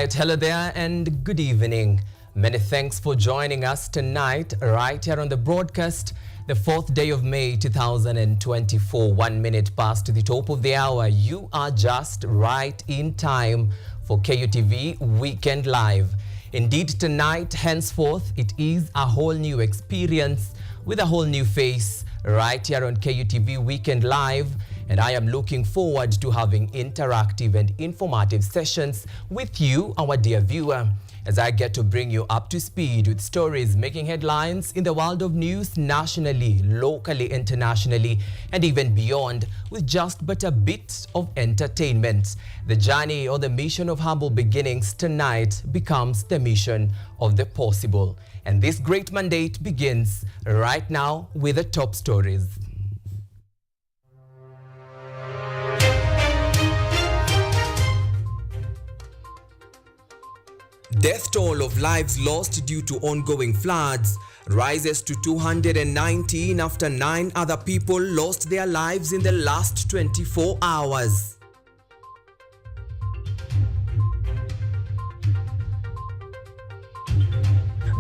right, hello there and good evening. Many thanks for joining us tonight right here on the broadcast, the 4th day of May 2024, 1 minute past the top of the hour. You are just right in time for KUTV Weekend Live. Indeed, tonight, henceforth, it is a whole new experience with a whole new face right here on KUTV Weekend Live. And I am looking forward to having interactive and informative sessions with you, our dear viewer, as I get to bring you up to speed with stories making headlines in the world of news nationally, locally, internationally, and even beyond, with just but a bit of entertainment. The journey or the mission of humble beginnings tonight becomes the mission of the possible. And this great mandate begins right now with the top stories. Death toll of lives lost due to ongoing floods rises to 219 after 9 other people lost their lives in the last 24 hours.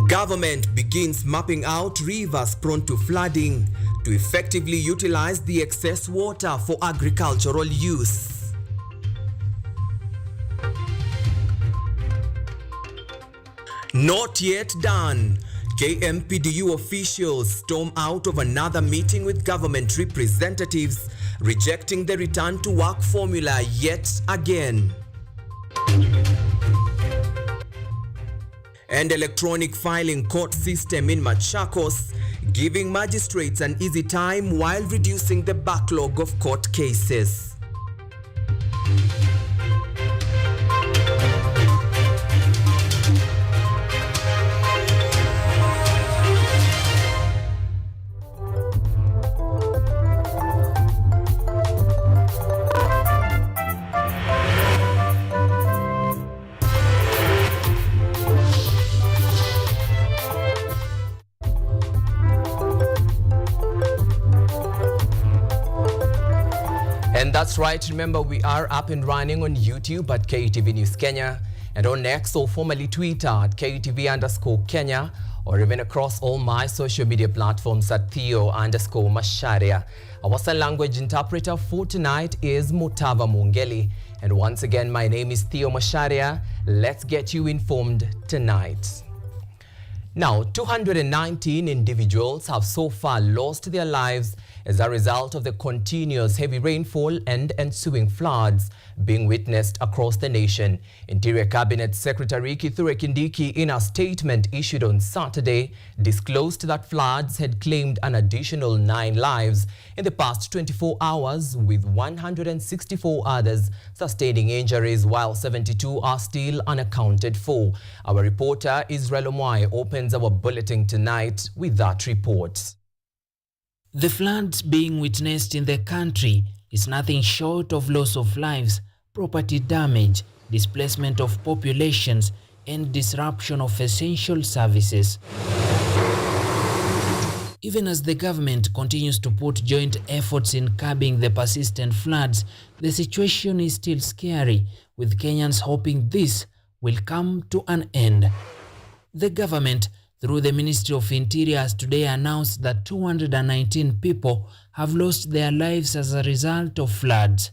Government begins mapping out rivers prone to flooding to effectively utilize the excess water for agricultural use. Not yet done. KMPDU officials storm out of another meeting with government representatives, rejecting the return to work formula yet again. And electronic filing court system in Machakos, giving magistrates an easy time while reducing the backlog of court cases. And that's right, remember we are up and running on YouTube at KUTV News Kenya and on X, or formerly Twitter at KUTV_Kenya, or even across all my social media platforms at Theo_Macharia. Our sign language interpreter for tonight is Mutava Mungeli. And once again, my name is Theo Macharia. Let's get you informed tonight. Now, 219 individuals have so far lost their lives as a result of the continuous heavy rainfall and ensuing floods being witnessed across the nation. Interior Cabinet Secretary Kithure Kindiki, in a statement issued on Saturday, disclosed that floods had claimed an additional 9 lives in the past 24 hours, with 164 others sustaining injuries, while 72 are still unaccounted for. Our reporter Israel Omwai opens our bulletin tonight with that report. The floods being witnessed in the country is nothing short of loss of lives, property damage, displacement of populations, and disruption of essential services. Even as the government continues to put joint efforts in curbing the persistent floods, the situation is still scary, with Kenyans hoping this will come to an end. The government, through the Ministry of Interior, has today announced that 219 people have lost their lives as a result of floods.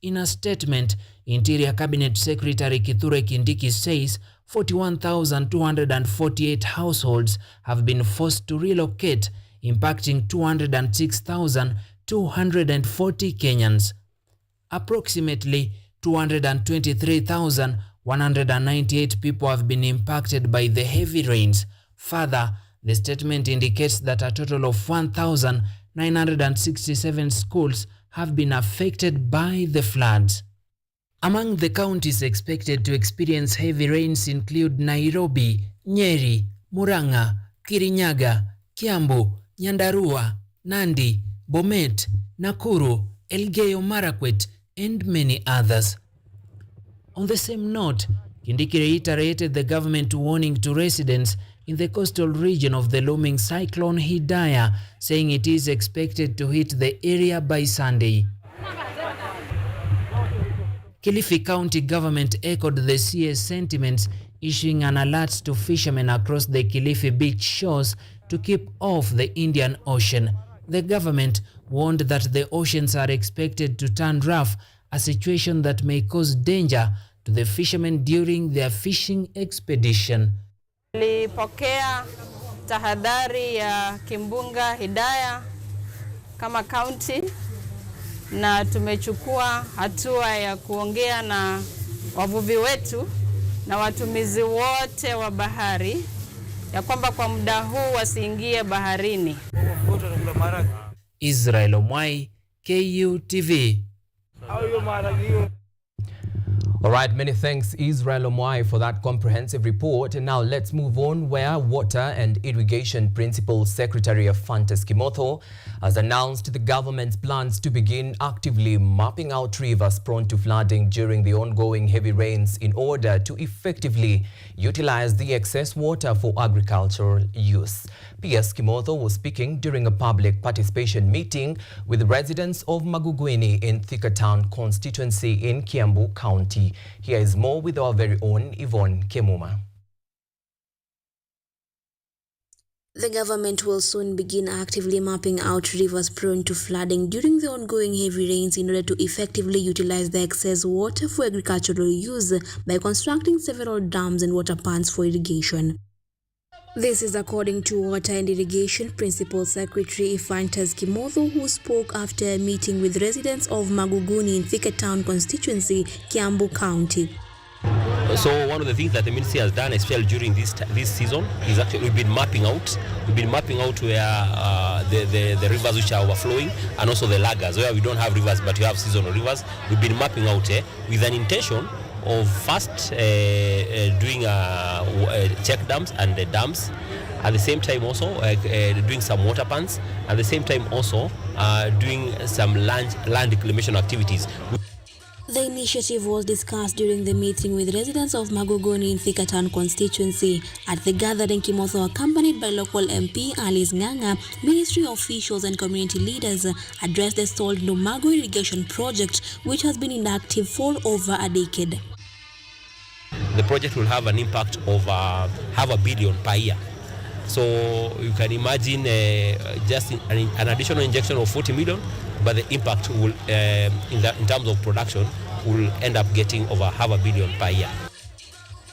In a statement, Interior Cabinet Secretary Kithure Kindiki says 41,248 households have been forced to relocate, impacting 206,240 Kenyans. Approximately 223,198 people have been impacted by the heavy rains. Further, the statement indicates that a total of 1,967 schools have been affected by the floods. Among the counties expected to experience heavy rains include Nairobi, Nyeri, Murang'a, Kirinyaga, Kiambu, Nyandarua, Nandi, Bomet, Nakuru, Elgeyo Marakwet, and many others. On the same note, Kindiki reiterated the government warning to residents in the coastal region of the looming cyclone Hidaya, saying it is expected to hit the area by Sunday. Kilifi County government echoed the CS sentiments, issuing an alert to fishermen across the Kilifi beach shores to keep off the Indian Ocean. The government warned that the oceans are expected to turn rough, a situation that may cause danger to the fishermen during their fishing expedition. Tulipokea tahadhari ya kimbunga Hidaya kama county na tumechukua hatua ya kuongea na wavuvi wetu na watumizi wote wa bahari ya kwamba kwa muda huu wasiingie baharini. Israel Omwai, KUTV. All right, many thanks Israel Omwai for that comprehensive report. And now let's move on, where Water and Irrigation Principal Secretary Ephantus Kimotho has announced the government's plans to begin actively mapping out rivers prone to flooding during the ongoing heavy rains in order to effectively utilize the excess water for agricultural use. PS Kimotho was speaking during a public participation meeting with residents of Magugwini in Thika Town constituency in Kiambu County. Here is more with our very own Yvonne Kemuma. The government will soon begin actively mapping out rivers prone to flooding during the ongoing heavy rains in order to effectively utilize the excess water for agricultural use by constructing several dams and water ponds for irrigation. This is according to Water and Irrigation Principal Secretary Ephantus Kimotho, who spoke after a meeting with residents of Maguguni in Thika Town constituency, Kiambu County. So one of the things that the ministry has done, especially during this season, is actually we've been mapping out where the rivers which are overflowing and also the lagers where we don't have rivers but you have seasonal rivers. We've been mapping out with an intention of first doing check dams and dams. At the same time also doing some water ponds. At the same time also doing some land reclamation activities. The initiative was discussed during the meeting with residents of Maguguni in Thika Town constituency. At the gathering, Kimotho, accompanied by local MP Alice Nganga, ministry officials and community leaders, addressed the stalled Nomago irrigation project, which has been inactive for over a decade. The project will have an impact of $500 million per year. So you can imagine just an additional injection of 40 million, but the impact will, in terms of production, will end up getting over $500 million per year.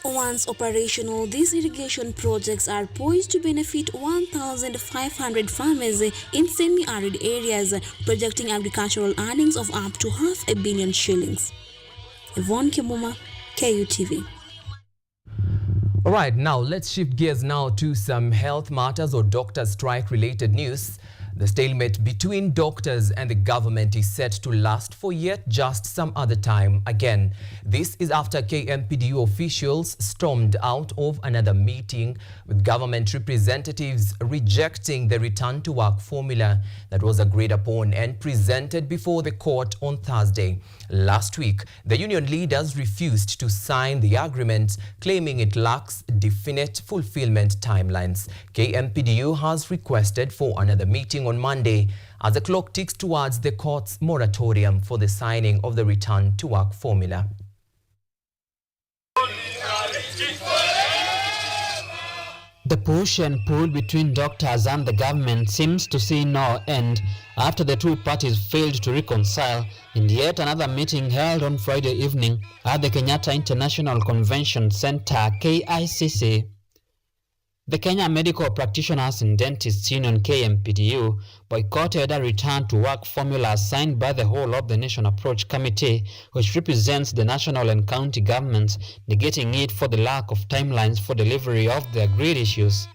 Once operational, these irrigation projects are poised to benefit 1,500 farmers in semi-arid areas, projecting agricultural earnings of up to $500 million shillings. Yvonne Kemuma, KUTV. All right, now let's shift gears now to some health matters or doctor strike related news. The stalemate between doctors and the government is set to last for yet just some other time again. This is after KMPDU officials stormed out of another meeting with government representatives rejecting the return to work formula that was agreed upon and presented before the court on Thursday. Last week, the union leaders refused to sign the agreement, claiming it lacks definite fulfillment timelines. KMPDU has requested for another meeting on Monday as the clock ticks towards the court's moratorium for the signing of the return to work formula. The push and pull between doctors and the government seems to see no end after the two parties failed to reconcile in yet another meeting held on Friday evening at the Kenyatta International Convention Center, KICC. The Kenya Medical Practitioners and Dentists Union KMPDU boycotted a return to work formula signed by the whole of the nation approach committee, which represents the national and county governments, negating it for the lack of timelines for delivery of the agreed issues.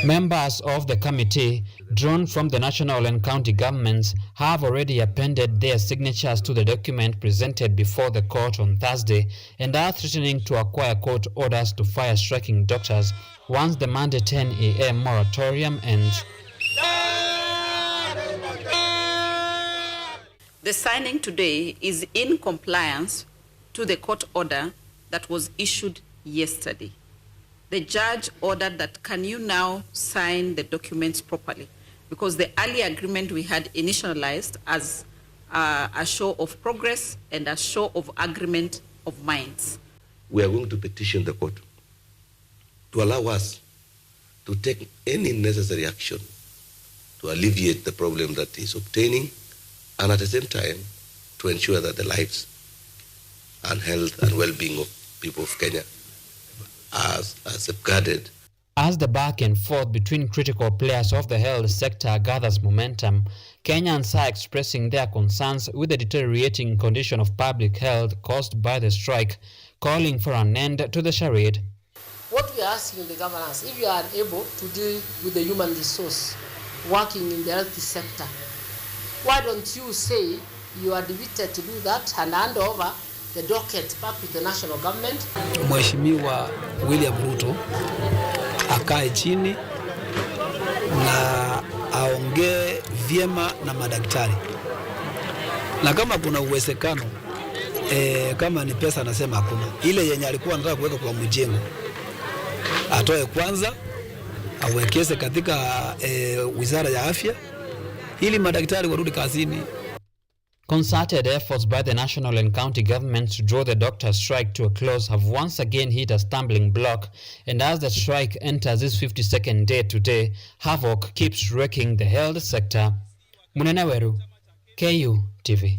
Members of the committee, drawn from the national and county governments, have already appended their signatures to the document presented before the court on Thursday and are threatening to acquire court orders to fire striking doctors once the Monday 10 a.m. moratorium ends. The signing today is in compliance to the court order that was issued yesterday. The judge ordered that can you now sign the documents properly, because the early agreement we had initialized as a show of progress and a show of agreement of minds. We are going to petition the court to allow us to take any necessary action to alleviate the problem that is obtaining, and at the same time to ensure that the lives and health and well-being of people of Kenya are safeguarded. As the back and forth between critical players of the health sector gathers momentum, Kenyans are expressing their concerns with the deteriorating condition of public health caused by the strike, calling for an end to the charade. What we are asking the governors, if you are able to deal with the human resource working in the health sector, why don't you say you are devoted to do that and hand over the docket back to the national government? Mheshimiwa William Ruto akae chini na aongee vyema na madaktari, na kama kuna uwezekano kama ni pesa anasema hakuna, ile yenye alikuwa anataka kuweka kwa mjengo atoe kwanza, awekeze katika wizara ya afya ili madaktari warudi kazini. Concerted efforts by the national and county governments to draw the doctor strike to a close have once again hit a stumbling block, and as the strike enters its 52nd day today, havoc keeps wrecking the health sector. Muneneweru, KUTV.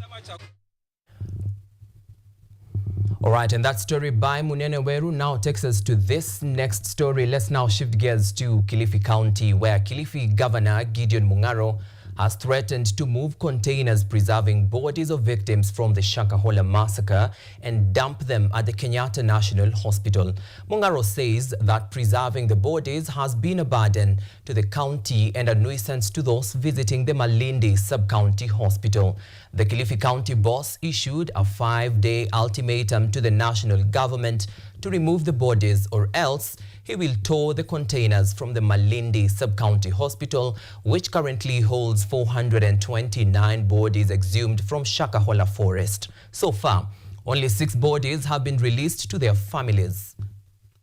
All right, and that story by Muneneweru now takes us to this next story. Let's now shift gears to Kilifi County, where Kilifi Governor Gideon Mung'aro has threatened to move containers preserving bodies of victims from the Shakahola massacre and dump them at the Kenyatta National Hospital. Mung'aro says that preserving the bodies has been a burden to the county and a nuisance to those visiting the Malindi Sub-County Hospital. The Kilifi County boss issued a 5-day ultimatum to the national government to remove the bodies, or else he will tow the containers from the Malindi Sub-County Hospital, which currently holds 429 bodies exhumed from Shakahola forest. So far, only 6 bodies have been released to their families.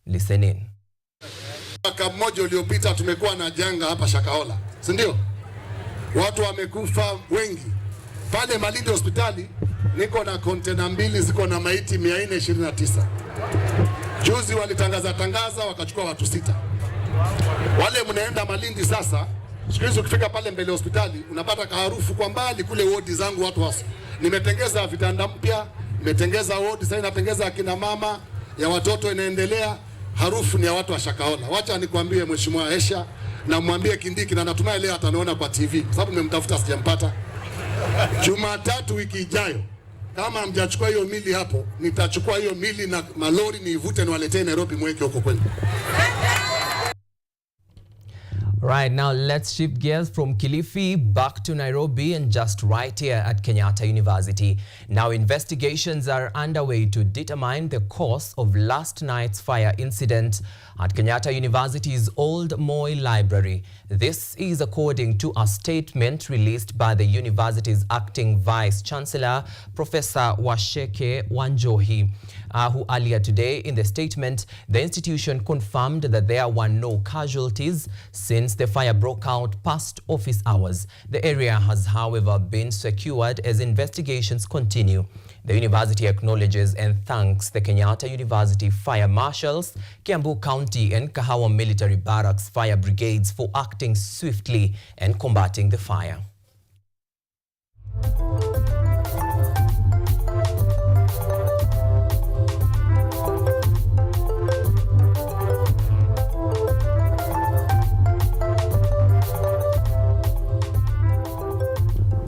Listen in. Mwaka mmoja uliopita tumekuwa na janga hapa Shakahola, si ndio? Watu wamekufa wengi. Pale Malindi hospitali niko na kontena 2 ziko na maiti 429. Juzi walitangaza wakachukua watu 6. Wale mnaenda Malindi sasa, siku hizo ukifika pale mbele hospitali unapata kaharufu kwa mbali kule wodi zangu watu hasa. Nimetengeza vitanda mpya, nimetengeza wodi, sasa natengeza akina mama, ya watoto inaendelea, harufu ni ya watu wa Shakahola. Wacha nikwambie Mheshimiwa Esha na mwambie Kindiki, na natumai leo ataniona kwa TV kwa sababu nimemtafuta sijampata. Jumatatu wiki ijayo, kama mjachukua hiyo mili hapo, nitachukua hiyo mili na malori niivute niwaletee Nairobi mweke huko kwenu. Right, now let's shift gears from Kilifi back to Nairobi and just right here at Kenyatta University. Now investigations are underway to determine the cause of last night's fire incident at Kenyatta University's Old Moi Library. This is according to a statement released by the university's acting Vice-Chancellor, Professor Washeke Wanjohi, who earlier today in the statement, the institution confirmed that there were no casualties since the fire broke out past office hours. The area has, however, been secured as investigations continue. The university acknowledges and thanks the Kenyatta University Fire Marshals, Kiambu County and Kahawa Military Barracks Fire Brigades for acting swiftly and combating the fire.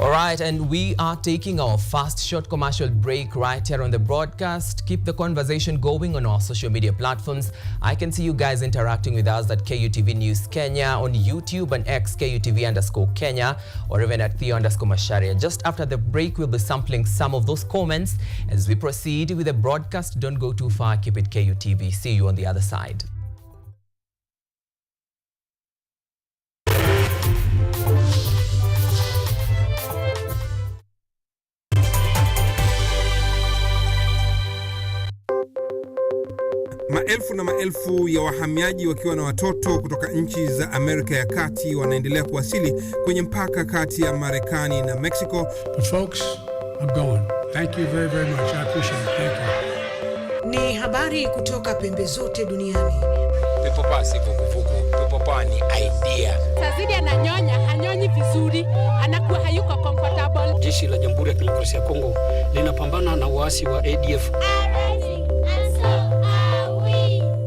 All right, and we are taking our first short commercial break right here on the broadcast. Keep the conversation going on our social media platforms. I can see you guys interacting with us at KUTV News Kenya on YouTube and X KUTV_Kenya, or even at Theo_Macharia. Just after the break, we'll be sampling some of those comments as we proceed with the broadcast. Don't go too far. Keep it KUTV. See you on the other side. Maelfu na maelfu ya wahamiaji wakiwa na watoto kutoka nchi za Amerika ya Kati wanaendelea kuwasili kwenye mpaka kati ya Marekani na Mexico. Folks, I'm going. Thank you very, very much. I appreciate it. Thank you. Ni habari kutoka pembe zote duniani. Pepo pasi vuguvugu. Pepo pa ni idea. Tazidi ananyonya, hanyonyi vizuri, anakuwa hayuko comfortable. Jeshi la Jamhuri ya Kidemokrasia ya Kongo linapambana na waasi wa ADF.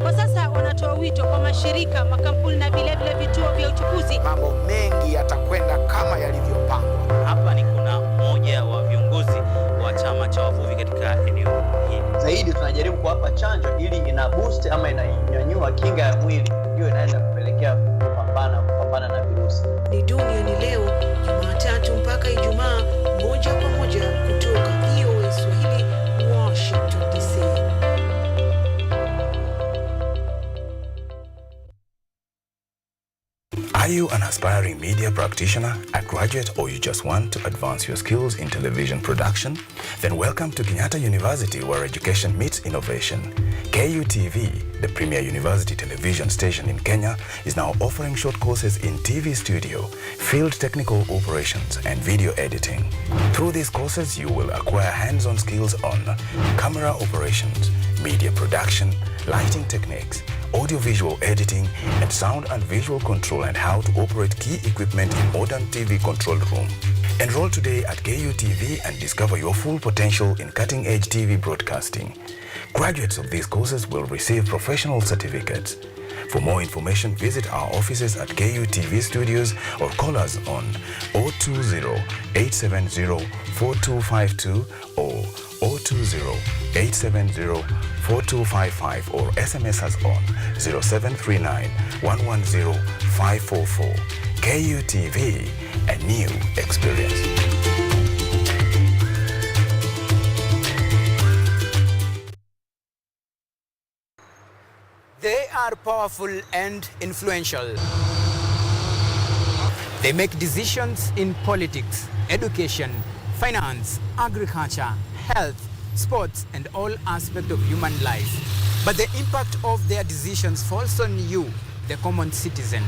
Kwa sasa wanatoa wito kwa mashirika, makampuni na vile vituo vya uchukuzi. Mambo mengi yatakwenda kama yalivyopangwa. Hapa ni kuna mmoja wa viongozi wa chama cha wavuvi katika eneo hili. Zaidi tunajaribu kuwapa chanjo ili ina boost ama inanyanyua kinga ya mwili, hiyo inaenda kupelekea kupambana na virusi. Ni Duniani Leo, Jumatatu mpaka Ijumaa, moja kwa moja kutoka VOA Swahili, Washington DC. Are you an aspiring media practitioner, a graduate, or you just want to advance your skills in television production? Then welcome to Kenyatta University, where education meets innovation. KUTV, the premier university television station in Kenya, is now offering short courses in TV studio, field technical operations, and video editing. Through these courses, you will acquire hands-on skills on camera operations, media production, lighting techniques, audio-visual editing, and sound and visual control, and how to operate key equipment in modern TV control room. Enroll today at KUTV and discover your full potential in cutting-edge TV broadcasting. Graduates of these courses will receive professional certificates. For more information, visit our offices at KUTV Studios or call us on 020-870-4252 or 020-870-4255 or SMS us on 0739-110-544. KUTV, a new experience. They are powerful and influential. They make decisions in politics, education, finance, agriculture, health, sports, and all aspects of human life. But the impact of their decisions falls on you, the common citizen.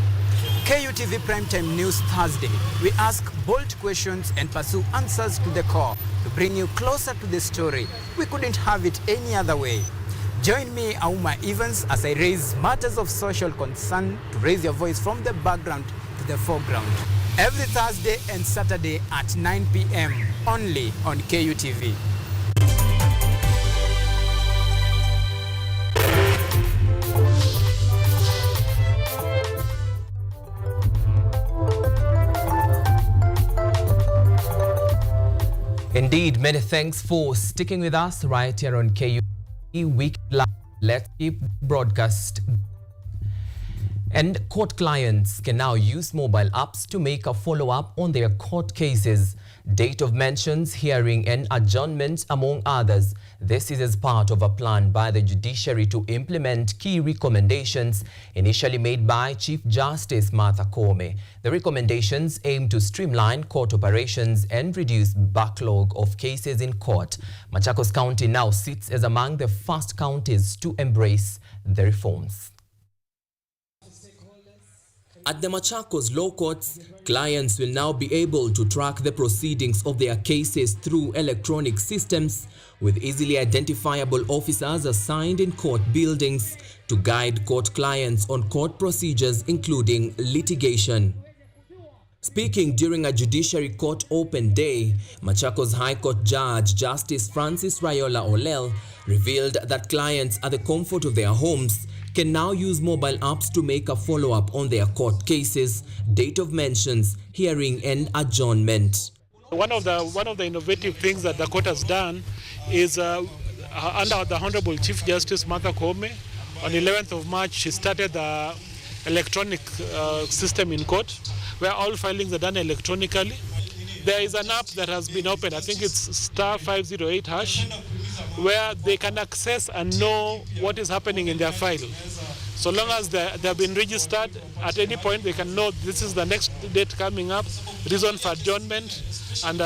KUTV Primetime News Thursday. We ask bold questions and pursue answers to the core to bring you closer to the story. We couldn't have it any other way. Join me, Auma Evans, as I raise matters of social concern to raise your voice from the background to the foreground. Every Thursday and Saturday at 9 p.m. only on KUTV. Indeed, many thanks for sticking with us right here on KUTV Week Live. Let's keep broadcast. And court clients can now use mobile apps to make a follow-up on their court cases. Date of mentions, hearing and adjournment, among others. This is as part of a plan by the judiciary to implement key recommendations initially made by Chief Justice Martha Koome. The recommendations aim to streamline court operations and reduce backlog of cases in court. Machakos County now sits as among the first counties to embrace the reforms. At the Machakos Law Courts, clients will now be able to track the proceedings of their cases through electronic systems with easily identifiable officers assigned in court buildings to guide court clients on court procedures, including litigation. Speaking during a Judiciary Court Open Day, Machakos High Court Judge Justice Francis Rayola Olel revealed that clients at the comfort of their homes can now use mobile apps to make a follow-up on their court cases, date of mentions, hearing and adjournment. One of the innovative things that the court has done is under the Honorable Chief Justice Martha Koome, on 11th of March, she started the electronic system in court, where all filings are done electronically. There is an app that has been opened, I think it's *508#, where they can access and know what is happening in their file. So long as they have been registered, at any point they can know this is the next date coming up, reason for adjournment, and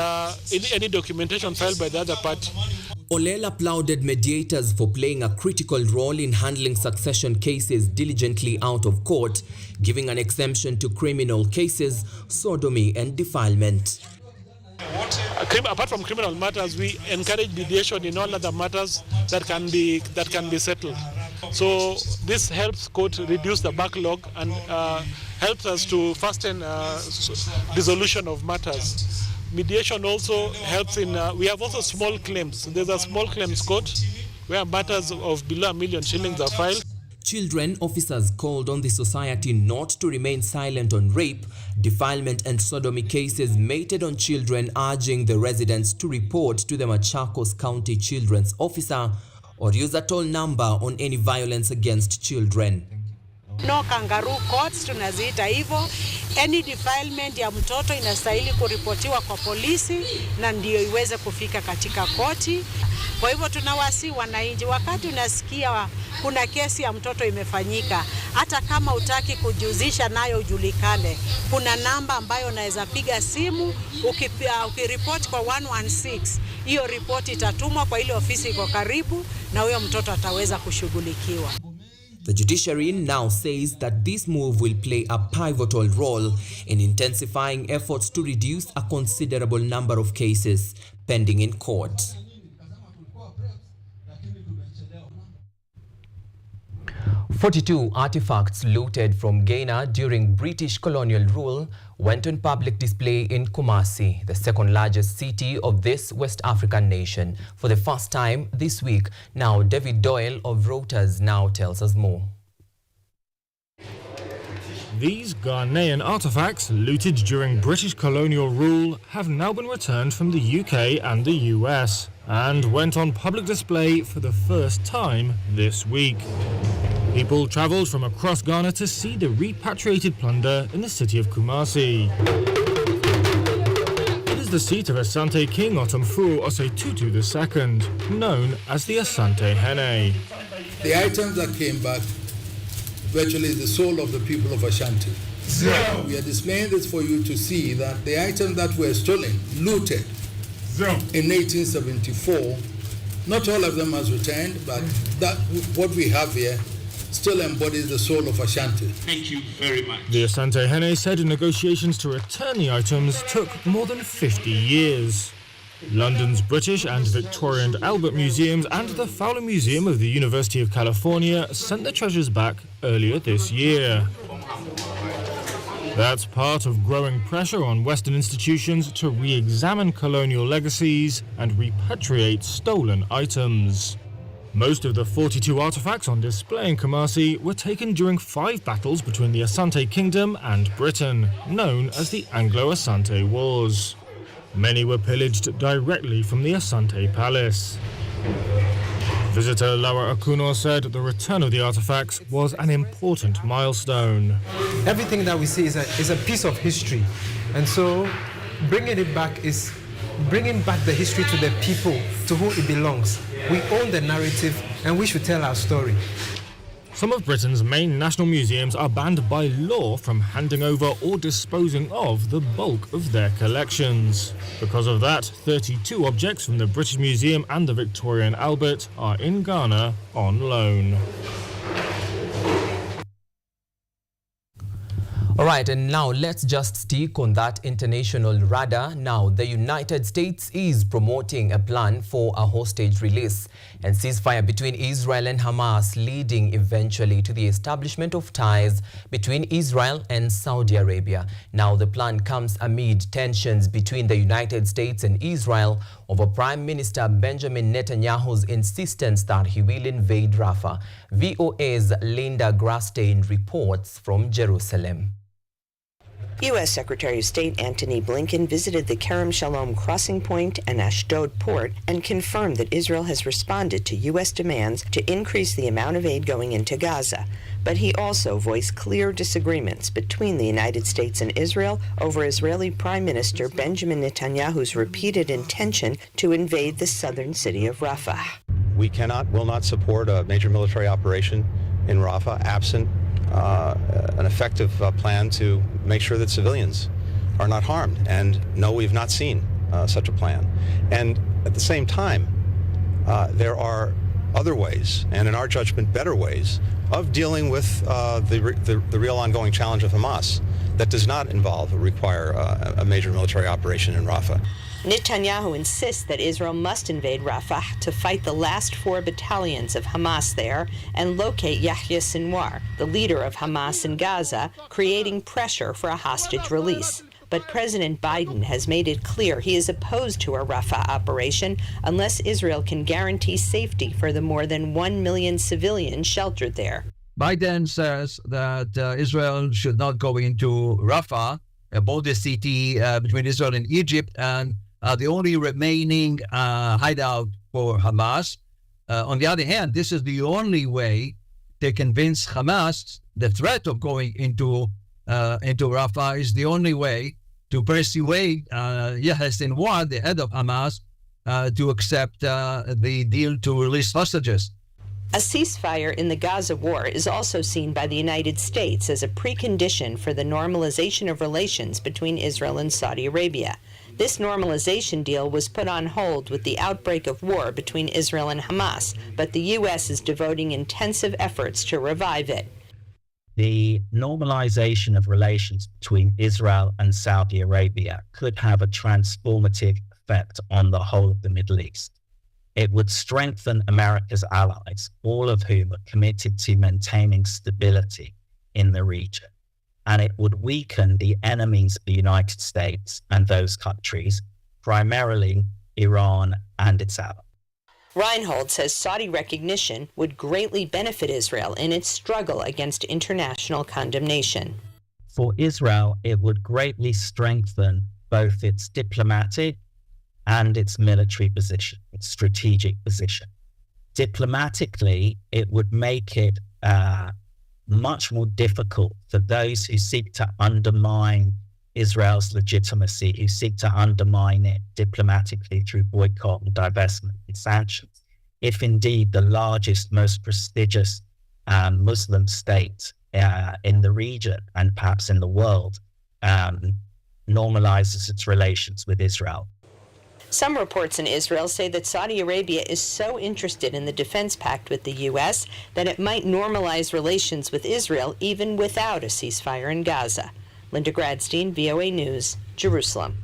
any documentation filed by the other party. Olel applauded mediators for playing a critical role in handling succession cases diligently out of court, giving an exemption to criminal cases, sodomy and defilement. apart from criminal matters, we encourage mediation in all other matters that can be settled. So this helps court reduce the backlog and helps us to fasten resolution of matters. Mediation also helps in, we have also small claims. There's a small claims court where matters of below 1 million shillings are filed. Children officers called on the society not to remain silent on rape, defilement and sodomy cases meted on children, urging the residents to report to the Machakos County Children's Officer or use a toll number on any violence against children. No kangaroo courts tunaziita hivyo. Any defilement ya mtoto inastahili kuripotiwa kwa polisi na ndio iweze kufika katika koti. Kwa hivyo tunawasi wananchi, wakati unasikia kuna kesi ya mtoto imefanyika, hata kama utaki kujihusisha nayo ujulikane, kuna namba ambayo unaweza piga simu, ukiripoti kwa 116, hiyo ripoti itatumwa kwa ile ofisi iko karibu na huyo mtoto ataweza kushughulikiwa. The judiciary now says that this move will play a pivotal role in intensifying efforts to reduce a considerable number of cases pending in court. "42 artifacts looted from Ghana during British colonial rule went on public display in Kumasi, the second largest city of this West African nation, for the first time this week. Now, David Doyle of Reuters now tells us more. These Ghanaian artifacts, looted during British colonial rule, have now been returned from the UK and the US and went on public display for the first time this week. People travelled from across Ghana to see the repatriated plunder in the city of Kumasi. It is the seat of Asante King Otumfuo Osei-Tutu II, known as the Asante Hene. The items that came back virtually the soul of the people of Ashanti. Zero. We are displaying this for you to see that the items that were stolen, looted in 1874, not all of them has returned, but that what we have here still embodies the soul of Ashanti. Thank you very much. The Asante Hene said negotiations to return the items took more than 50 years. London's British and Victorian and Albert Museums and the Fowler Museum of the University of California sent the treasures back earlier this year. That's part of growing pressure on Western institutions to re-examine colonial legacies and repatriate stolen items. Most of the 42 artifacts on display in Kumasi were taken during 5 battles between the Asante Kingdom and Britain, known as the Anglo-Asante Wars. Many were pillaged directly from the Asante Palace. Visitor Laura Akuno said the return of the artifacts was an important milestone. Everything that we see is a piece of history, and so bringing it back is bringing back the history to the people to whom it belongs. We own the narrative and we should tell our story. Some of Britain's main national museums are banned by law from handing over or disposing of the bulk of their collections. Because of that, 32 objects from the British Museum and the Victoria and Albert are in Ghana on loan. All right, and now let's just stick on that international radar. Now, the United States is promoting a plan for a hostage release and ceasefire between Israel and Hamas, leading eventually to the establishment of ties between Israel and Saudi Arabia. Now, the plan comes amid tensions between the United States and Israel over Prime Minister Benjamin Netanyahu's insistence that he will invade Rafah. VOA's Linda Grastein reports from Jerusalem. U.S. Secretary of State Antony Blinken visited the Kerem Shalom crossing point and Ashdod port and confirmed that Israel has responded to U.S. demands to increase the amount of aid going into Gaza. But he also voiced clear disagreements between the United States and Israel over Israeli Prime Minister Benjamin Netanyahu's repeated intention to invade the southern city of Rafah. We will not support a major military operation in Rafah absent an effective plan to make sure that civilians are not harmed. And no, we've not seen such a plan. And at the same time, there are other ways, and in our judgment, better ways, of dealing with the real ongoing challenge of Hamas. that does not require a major military operation in Rafah. Netanyahu insists that Israel must invade Rafah to fight the last 4 battalions of Hamas there and locate Yahya Sinwar, the leader of Hamas in Gaza, creating pressure for a hostage release. But President Biden has made it clear he is opposed to a Rafah operation unless Israel can guarantee safety for the more than 1 million civilians sheltered there. Biden says that Israel should not go into Rafah, a border city between Israel and Egypt, and the only remaining hideout for Hamas. On the other hand, this is the only way to convince Hamas the threat of going into Rafah is the only way to persuade Yahya Sinwar, the head of Hamas, to accept the deal to release hostages. A ceasefire in the Gaza war is also seen by the United States as a precondition for the normalization of relations between Israel and Saudi Arabia. This normalization deal was put on hold with the outbreak of war between Israel and Hamas, but the U.S. is devoting intensive efforts to revive it. The normalization of relations between Israel and Saudi Arabia could have a transformative effect on the whole of the Middle East. It would strengthen America's allies, all of whom are committed to maintaining stability in the region. And it would weaken the enemies of the United States and those countries, primarily Iran and its allies. Reinhold says Saudi recognition would greatly benefit Israel in its struggle against international condemnation. For Israel, it would greatly strengthen both its diplomatic and its military position, its strategic position. Diplomatically, it would make it much more difficult for those who seek to undermine Israel's legitimacy, who seek to undermine it diplomatically through boycott and divestment and sanctions, if indeed the largest, most prestigious Muslim state in the region and perhaps in the world normalizes its relations with Israel. Some reports in Israel say that Saudi Arabia is so interested in the defense pact with the U.S. that it might normalize relations with Israel even without a ceasefire in Gaza. Linda Gradstein, VOA News, Jerusalem.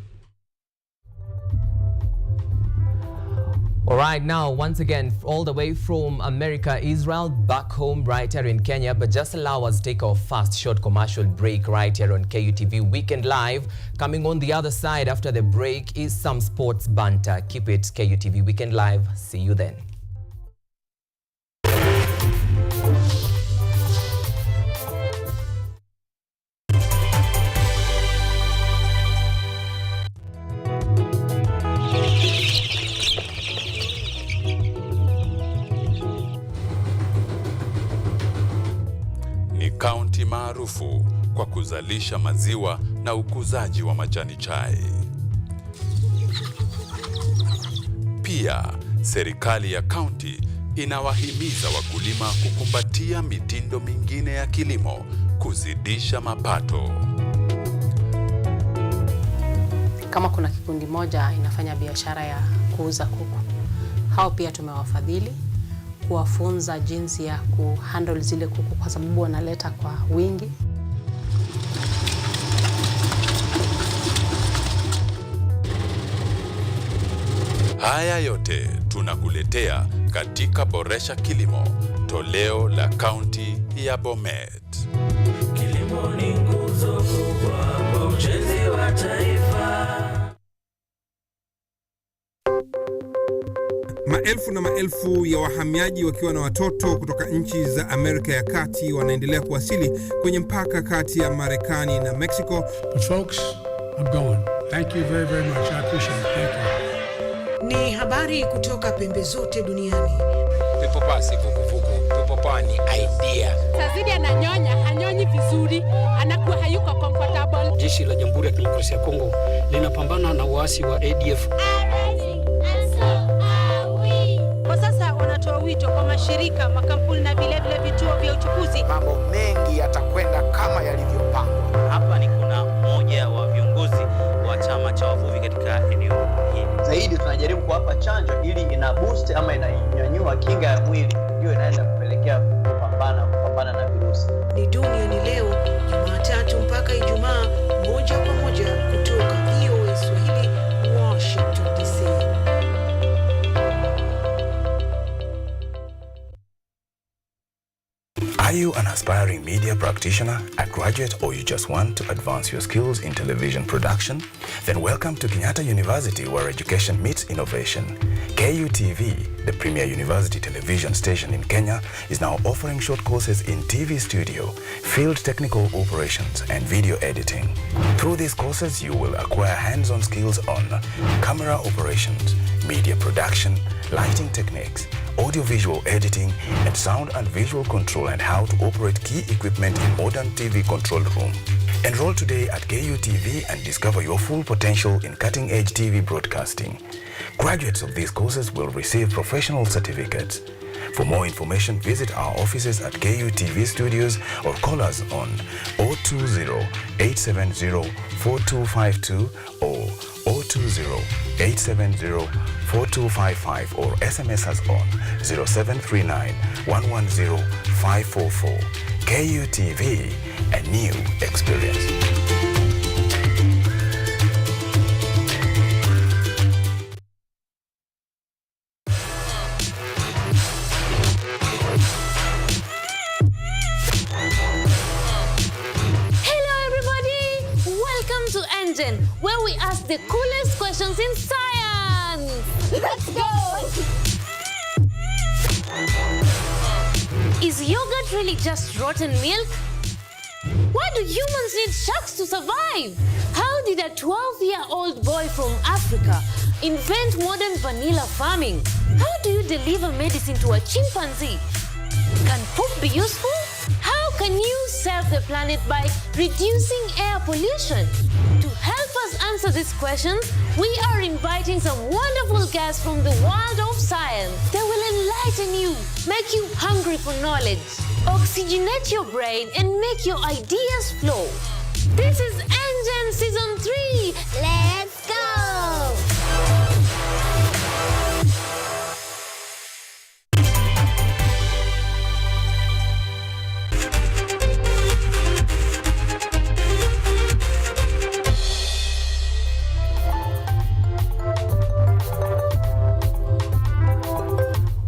All right, now, once again, all the way from America, Israel, back home right here in Kenya. But just allow us to take our first short commercial break right here on KUTV Weekend Live. Coming on the other side after the break is some sports banter. Keep it KUTV Weekend Live. See you then. Kaunti maarufu kwa kuzalisha maziwa na ukuzaji wa majani chai. Pia, serikali ya kaunti inawahimiza wakulima kukumbatia mitindo mingine ya kilimo kuzidisha mapato. Kama kuna kikundi moja inafanya biashara ya kuuza kuku, hao pia tumewafadhili kuwafunza jinsi ya kuhandle zile kuku kwa sababu wanaleta kwa wingi. Haya yote tunakuletea katika Boresha Kilimo, toleo la kaunti ya Bomet. Kilimo ni nguzo kubwa kwa ujenzi wa taifa. Maelfu na maelfu ya wahamiaji wakiwa na watoto kutoka nchi za Amerika ya Kati wanaendelea kuwasili kwenye mpaka kati ya Marekani na Mexico. But folks, I'm going. Thank you very, very much. I appreciate it. Thank you. Ni habari kutoka pembe zote duniani. Pepo pasi vuguvugu, pepo pa ni idea. Sazidi ananyonya, hanyonyi vizuri, anakuwa hayuko comfortable. Jeshi la Jamhuri ya Kidemokrasia ya Kongo linapambana na waasi wa ADF. Kwa sasa wanatoa wito kwa mashirika, makampuni na vile vituo vya uchukuzi. Mambo mengi yatakwenda kama yalivyopangwa. Hapa ni kuna mmoja wa viongozi wa chama cha wavuvi katika eneo hili. Zaidi tunajaribu kuwapa chanjo ili ina boost ama inanyanyua kinga ya mwili, ndio inaenda kupelekea kupambana kupambana na virusi. Ni Dunia ni leo, Jumatatu mpaka Ijumaa, moja kwa moja kutoka VOA Swahili, Washington DC. Are you an aspiring media practitioner, a graduate, or you just want to advance your skills in television production? Then welcome to Kenyatta University, where education meets innovation. KUTV, the premier university television station in Kenya, is now offering short courses in TV studio, field technical operations, and video editing. Through these courses, you will acquire hands-on skills on camera operations, media production, lighting techniques, audio-visual editing, and sound and visual control, and how to operate key equipment in modern TV control room. Enroll today at KUTV and discover your full potential in cutting-edge TV broadcasting. Graduates of these courses will receive professional certificates. For more information, visit our offices at KUTV Studios or call us on 020-870-4252 or 020-870-4255 or SMS us on 0739-110-544. KUTV, a new experience. Where we ask the coolest questions in science. Let's go! Is yogurt really just rotten milk? Why do humans need sharks to survive? How did a 12-year-old boy from Africa invent modern vanilla farming? How do you deliver medicine to a chimpanzee? Can poop be useful? How can you save the planet by reducing air pollution? To help us answer these questions, we are inviting some wonderful guests from the world of science. They will enlighten you, make you hungry for knowledge, oxygenate your brain, and make your ideas flow. This is Engine Season 3. Let's go!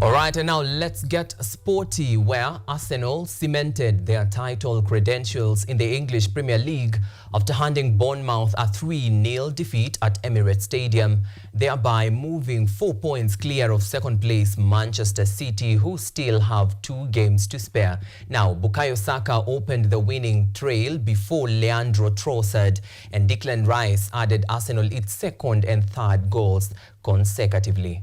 Right, and now let's get sporty, where Arsenal cemented their title credentials in the English Premier League after handing Bournemouth a 3-0 defeat at Emirates Stadium, thereby moving 4 points clear of second place Manchester City, who still have 2 games to spare. Now, Bukayo Saka opened the winning trail before Leandro Trossard, and Declan Rice added Arsenal its second and third goals consecutively.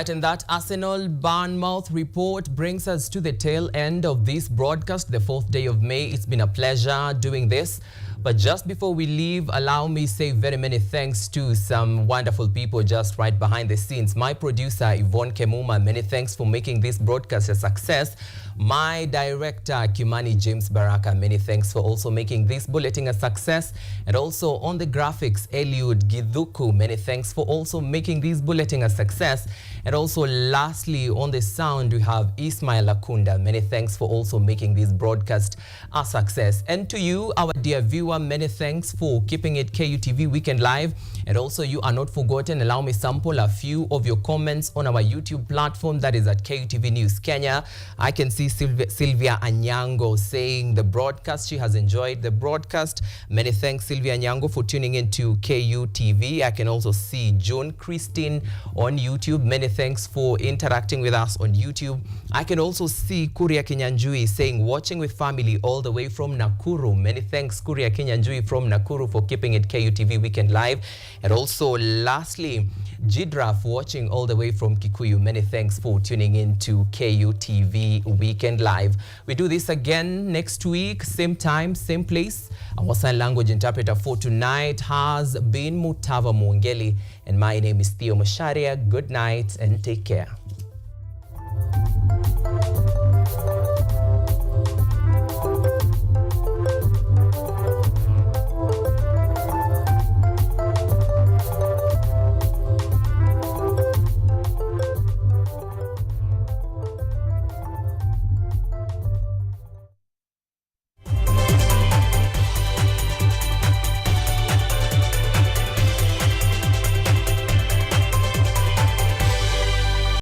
And that Arsenal Bournemouth report brings us to the tail end of this broadcast, the 4th day of May. It's been a pleasure doing this. But just before we leave, allow me to say very many thanks to some wonderful people just right behind the scenes. My producer, Yvonne Kemuma, many thanks for making this broadcast a success. My director, Kimani James Baraka, many thanks for also making this bulletin a success. And also on the graphics, Eliud Gidhuku, many thanks for also making this bulletin a success. And also lastly, on the sound, we have Ismail Akunda. Many thanks for also making this broadcast a success. And to you, our dear viewer, many thanks for keeping it KUTV Weekend Live. And also, you are not forgotten. Allow me sample a few of your comments on our YouTube platform, that is at KUTV News Kenya. I can see Sylvia Anyango saying the broadcast, she has enjoyed the broadcast. Many thanks, Sylvia Anyango, for tuning into KUTV. I can also see Joan Christine on YouTube. Many thanks for interacting with us on YouTube. I can also see Kuria Kinyanjui saying watching with family all the way from Nakuru. Many thanks, Kuria Kinyanjui from Nakuru, for keeping it KUTV Weekend Live. And also lastly, Jidraf watching all the way from Kikuyu. Many thanks for tuning in to KUTV Weekend Live. We do this again next week, same time, same place. Our sign language interpreter for tonight has been Mutava Mwongeli, and my name is Theo Macharia. Good night and take care.